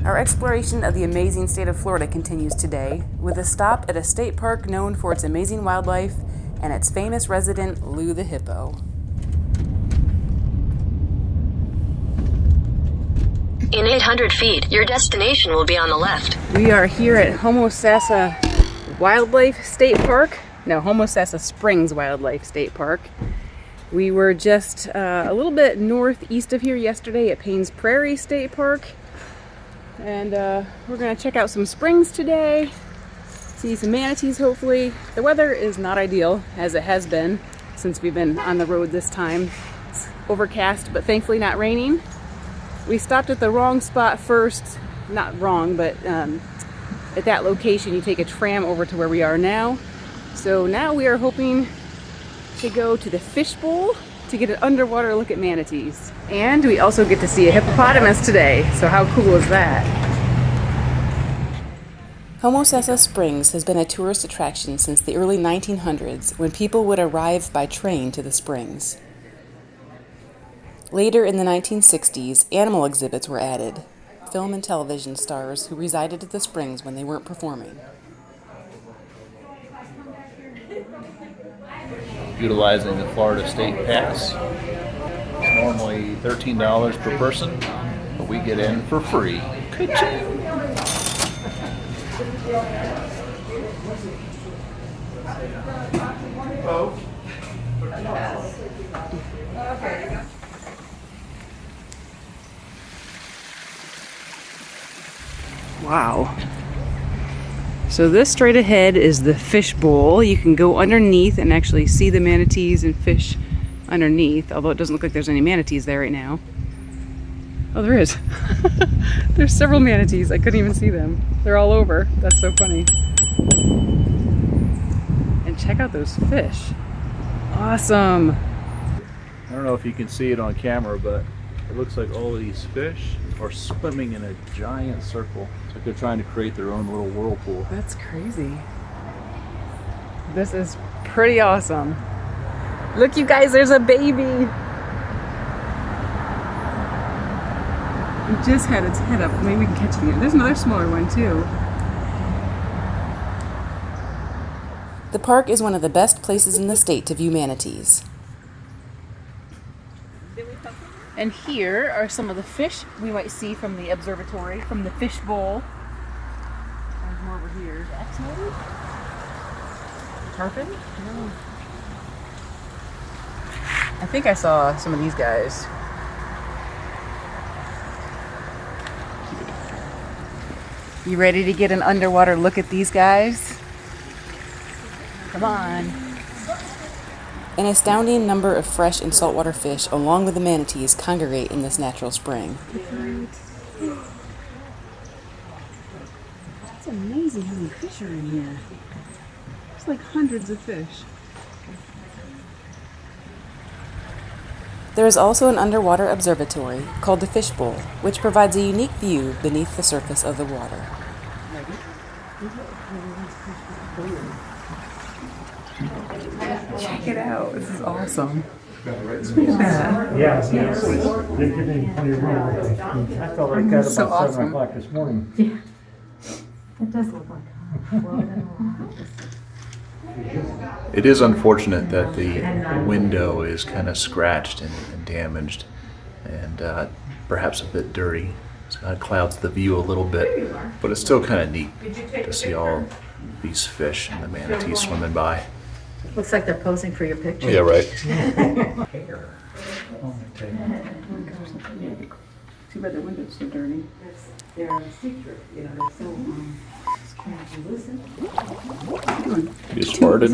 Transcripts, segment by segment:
Our exploration of the amazing state of Florida continues today with a stop at a state park known for its amazing wildlife and its famous resident, Lou the Hippo. In 800 feet, your destination will be on the left. We are here at Homosassa Wildlife State Park. No, Homosassa Springs Wildlife State Park. We were just a little bit northeast of here yesterday at Payne's Prairie State Park. And we're gonna check out some springs today, see some manatees hopefully. The weather is not ideal, as it has been since we've been on the road this time. It's overcast, but thankfully not raining. We stopped at the wrong spot first, not wrong, but at that location you take a tram over to where we are now. So now we are hoping to go to the fishbowl to get an underwater look at manatees. And we also get to see a hippopotamus today, so how cool is that? Homosassa Springs has been a tourist attraction since the early 1900s when people would arrive by train to the springs. Later in the 1960s, animal exhibits were added, film and television stars who resided at the springs when they weren't performing. Utilizing the Florida State Pass. It's normally $13 per person, but we get in for free. Ka-ching! Wow. So this straight ahead is the fish bowl. You can go underneath and actually see the manatees and fish underneath, although it doesn't look like there's any manatees there right now. Oh, there is. There's several manatees. I couldn't even see them. They're all over. That's so funny. And check out those fish. Awesome. I don't know if you can see it on camera, but it looks like all of these fish are swimming in a giant circle. It's like they're trying to create their own little whirlpool. That's crazy. This is pretty awesome. Look, you guys, there's a baby. It just had its head up. Maybe we can catch it again. There's another smaller one too. The park is one of the best places in the state to view manatees. And here are some of the fish we might see from the observatory, from the fish bowl. There's more over here. That's maybe? Tarpon? No. I think I saw some of these guys. You ready to get an underwater look at these guys? Come on. An astounding number of fresh and saltwater fish, along with the manatees, congregate in this natural spring. It's amazing how many fish are in here. It's like hundreds of fish. There is also an underwater observatory called the Fish Bowl, which provides a unique view beneath the surface of the water. Check it out. This is awesome. Yeah, they're getting plenty of room. I felt like that So about awesome. 7 o'clock this morning. Yeah, it does look like It is unfortunate that the window is kind of scratched and damaged and perhaps a bit dirty. So it kind of clouds the view a little bit, but it's still kind of neat to see all these fish and the manatees swimming by. Looks like they're posing for your picture. Yeah, right. Too bad the window's so dirty. They're secret, you know, they're so translucent. You farted.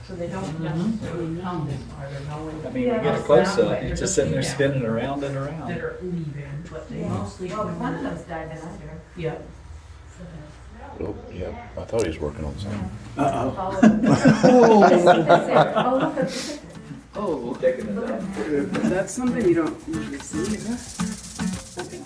So they don't necessarily know this part or know it. I mean, you get a close up, it's just sitting there spinning around and around. That are leaving, but they mostly. Well, one of them's diving under. Yep. Oh, yeah. I thought he was working on something. Oh, Taking it down. that's something you don't usually see, is it? Okay.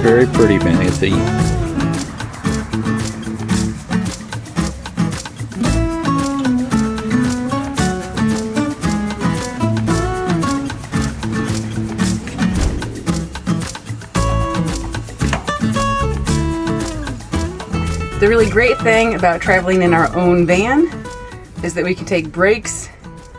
Very pretty manatee. The really great thing about traveling in our own van is that we can take breaks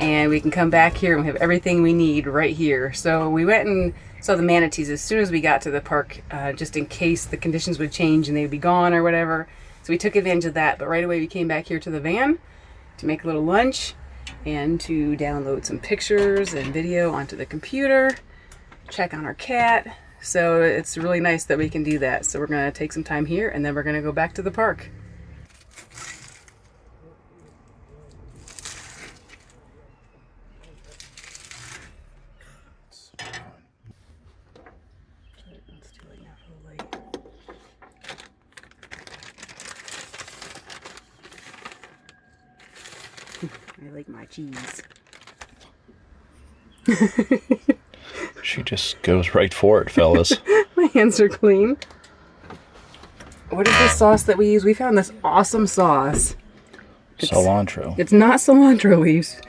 and we can come back here and we have everything we need right here. So we went and saw the manatees as soon as we got to the park, just in case the conditions would change and they'd be gone or whatever. So we took advantage of that, but right away we came back here to the van to make a little lunch and to download some pictures and video onto the computer, check on our cat. So it's really nice that we can do that. So we're gonna take some time here and then we're gonna go back to the park. I like my cheese. She just goes right for it, fellas. My hands are clean. What is this sauce that we use? We found this awesome sauce. Cilantro. It's not cilantro leaves,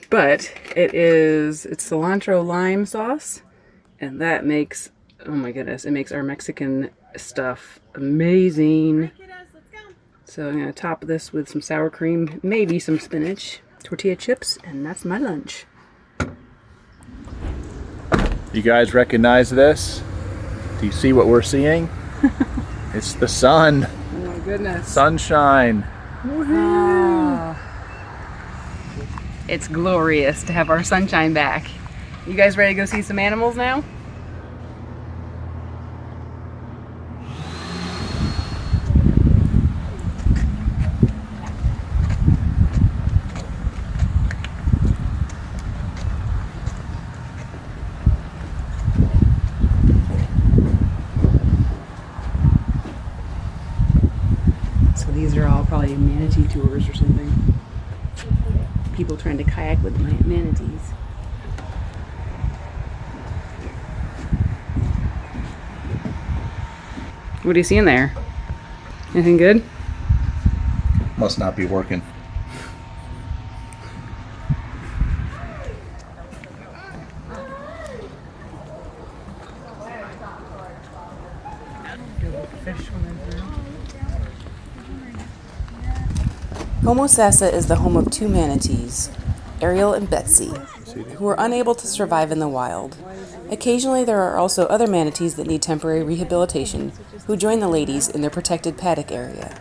but it's cilantro lime sauce. And that makes, oh my goodness, it makes our Mexican stuff amazing. So I'm going to top this with some sour cream, maybe some spinach, tortilla chips, and that's my lunch. You guys recognize this? Do you see what we're seeing? It's the sun. Oh my goodness. Sunshine. Oh. It's glorious to have our sunshine back. You guys ready to go see some animals now? These are all probably manatee tours or something. People trying to kayak with manatees. What do you see in there? Anything good? Must not be working. Homosassa is the home of two manatees, Ariel and Betsy, who are unable to survive in the wild. Occasionally there are also other manatees that need temporary rehabilitation, who join the ladies in their protected paddock area.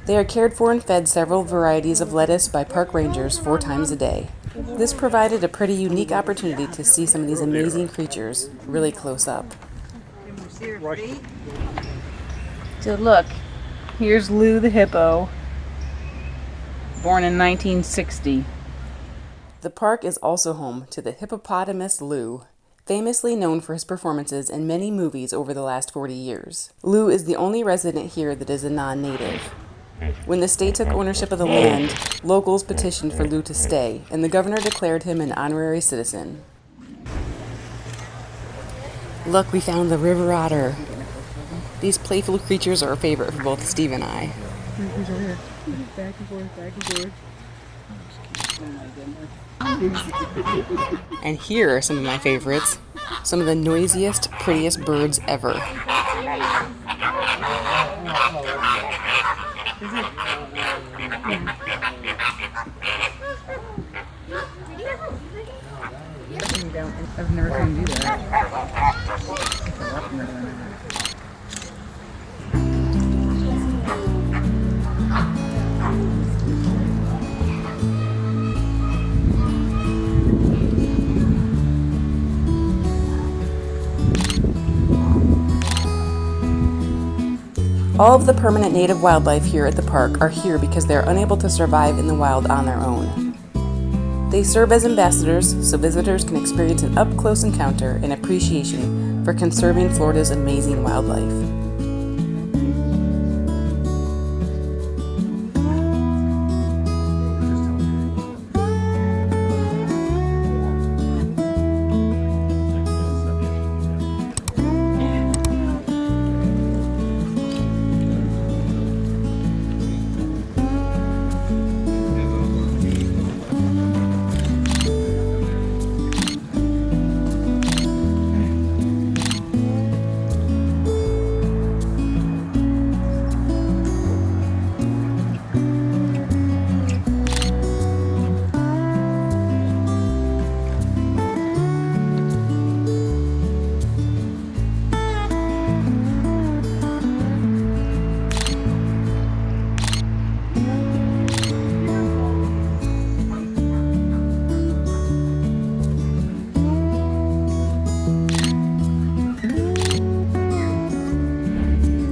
They are cared for and fed several varieties of lettuce by park rangers 4 times a day. This provided a pretty unique opportunity to see some of these amazing creatures really close up. So look, here's Lou the hippo, born in 1960. The park is also home to the hippopotamus Lou, famously known for his performances in many movies over the last 40 years. Lou is the only resident here that is a non-native. When the state took ownership of the land, locals petitioned for Lou to stay, and the governor declared him an honorary citizen. Look, we found the river otter. These playful creatures are a favorite for both Steve and I. Back and forth, back and forth. Oh my goodness. And here are some of my favorites. Some of the noisiest, prettiest birds ever. I've never come to do that. All of the permanent native wildlife here at the park are here because they are unable to survive in the wild on their own. They serve as ambassadors so visitors can experience an up-close encounter and appreciation for conserving Florida's amazing wildlife.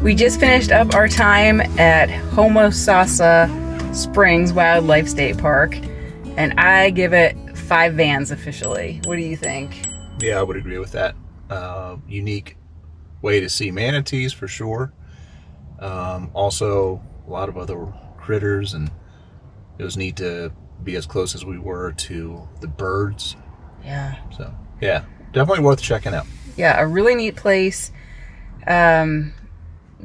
We just finished up our time at Homosassa Springs Wildlife State Park, and I give it 5 vans officially. What do you think? Yeah, I would agree with that. Unique way to see manatees for sure. Also, a lot of other critters, and it was neat to be as close as we were to the birds. Yeah. So, yeah, definitely worth checking out. Yeah, a really neat place.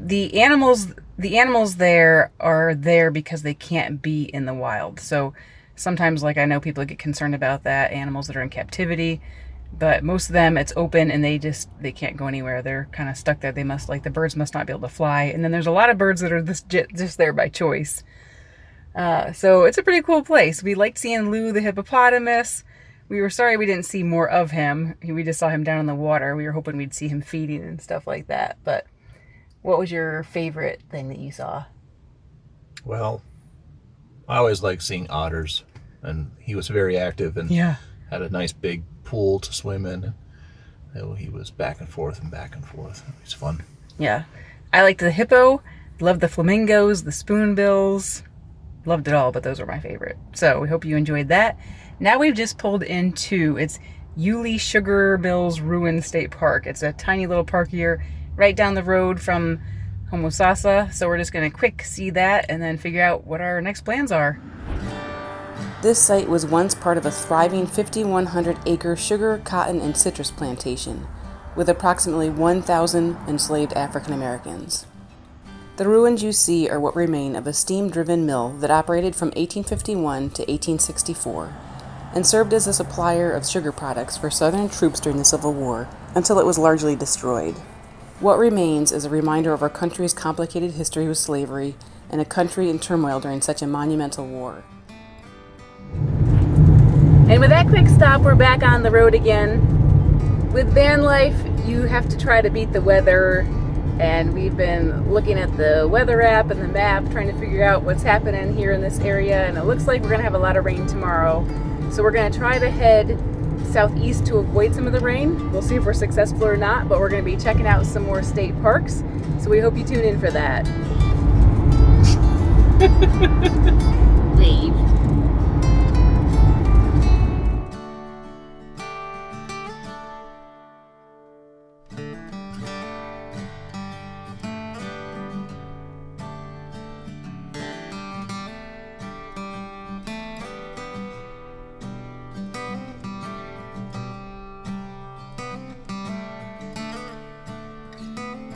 The animals there are there because they can't be in the wild. So sometimes, like, I know people get concerned about that, animals that are in captivity, but most of them, it's open and they can't go anywhere. They're kind of stuck there. The birds must not be able to fly. And then there's a lot of birds that are just there by choice. So it's a pretty cool place. We liked seeing Lou the hippopotamus. We were sorry we didn't see more of him. We just saw him down in the water. We were hoping we'd see him feeding and stuff like that. But what was your favorite thing that you saw? Well, I always like seeing otters, and he was very active and had a nice big pool to swim in. He was back and forth and back and forth. It was fun. Yeah. I liked the hippo, loved the flamingos, the spoonbills, loved it all, but those were my favorite. So we hope you enjoyed that. Now we've just pulled into, it's Yulee Sugar Mills Ruin State Park. It's a tiny little park here, right down the road from Homosassa. So we're just going to quick see that and then figure out what our next plans are. This site was once part of a thriving 5,100-acre sugar, cotton, and citrus plantation, with approximately 1,000 enslaved African Americans. The ruins you see are what remain of a steam-driven mill that operated from 1851 to 1864 and served as a supplier of sugar products for Southern troops during the Civil War until it was largely destroyed. What remains is a reminder of our country's complicated history with slavery and a country in turmoil during such a monumental war. And with that quick stop, we're back on the road again. With van life, you have to try to beat the weather, and we've been looking at the weather app and the map, trying to figure out what's happening here in this area, and it looks like we're gonna have a lot of rain tomorrow. So we're gonna try to head southeast to avoid some of the rain. We'll see if we're successful or not, but we're gonna be checking out some more state parks. So we hope you tune in for that. Wave.